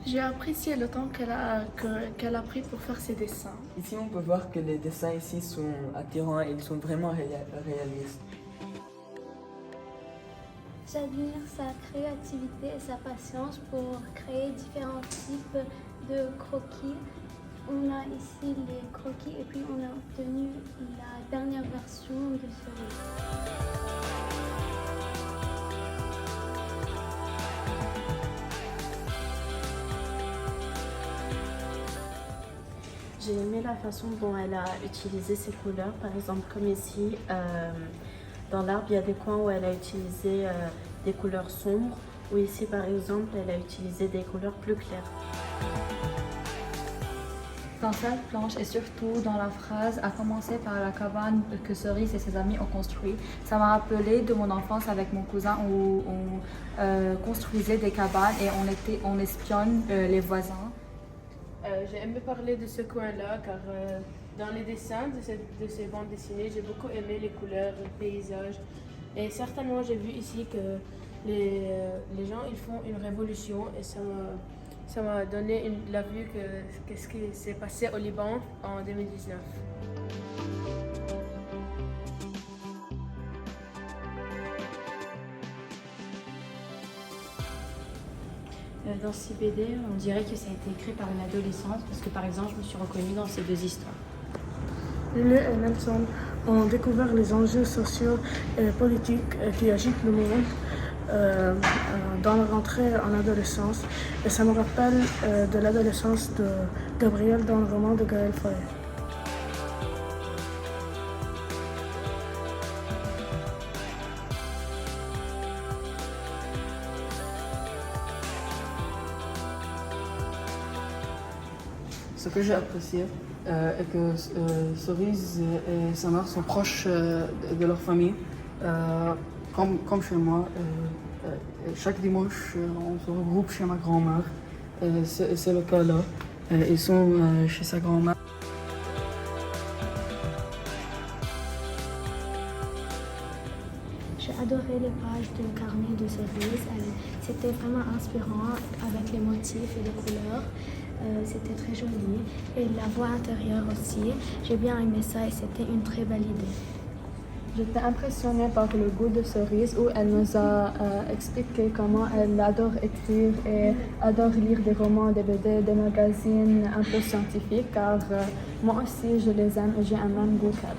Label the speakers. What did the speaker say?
Speaker 1: J'ai apprécié le temps qu'elle a pris pour faire ses dessins.
Speaker 2: Ici, on peut voir que les dessins ici sont attirants et ils sont vraiment réalistes.
Speaker 3: J'admire sa créativité et sa patience pour créer différents types de croquis. On a ici les croquis et puis on a obtenu la dernière version de cerise.
Speaker 4: J'ai aimé la façon dont elle a utilisé ses couleurs, par exemple comme ici, dans l'arbre, il y a des coins où elle a utilisé des couleurs sombres, ou ici par exemple, elle a utilisé des couleurs plus claires.
Speaker 5: Dans cette planche et surtout dans la phrase à commencer par la cabane que Cerise et ses amis ont construite, ça m'a rappelé de mon enfance avec mon cousin où on construisait des cabanes et on espionne les voisins.
Speaker 6: J'ai aimé parler de ce coin-là car dans les dessins de ces bandes dessinées, j'ai beaucoup aimé les couleurs, le paysage. Et certainement, j'ai vu ici que les gens ils font une révolution et ça m'a donné la vue que ce qui s'est passé au Liban en 2019.
Speaker 4: Dans CBD, on dirait que ça a été écrit par une adolescente parce que par exemple, je me suis reconnue dans ces deux histoires.
Speaker 1: Lulu et Nelson ont découvert les enjeux sociaux et politiques qui agitent le monde dans leur entrée en adolescence. Et ça me rappelle de l'adolescence de Gabriel dans le roman de Gaël Faye.
Speaker 2: Ce que j'ai apprécié est que Cerise et sa mère sont proches de leur famille. Comme chez moi, chaque dimanche, on se regroupe chez ma grand-mère. C'est le cas là. Ils sont chez sa grand-mère.
Speaker 3: J'ai adoré les pages de carnet de Cerise. C'était vraiment inspirant avec les motifs et les couleurs. C'était très joli. Et la voix intérieure aussi. J'ai bien aimé ça et c'était une très belle idée.
Speaker 5: J'étais impressionnée par le goût de Cerise où elle nous a expliqué comment elle adore écrire et adore lire des romans, des BD, des magazines un peu scientifiques car moi aussi je les aime et j'ai un même goût qu'elle.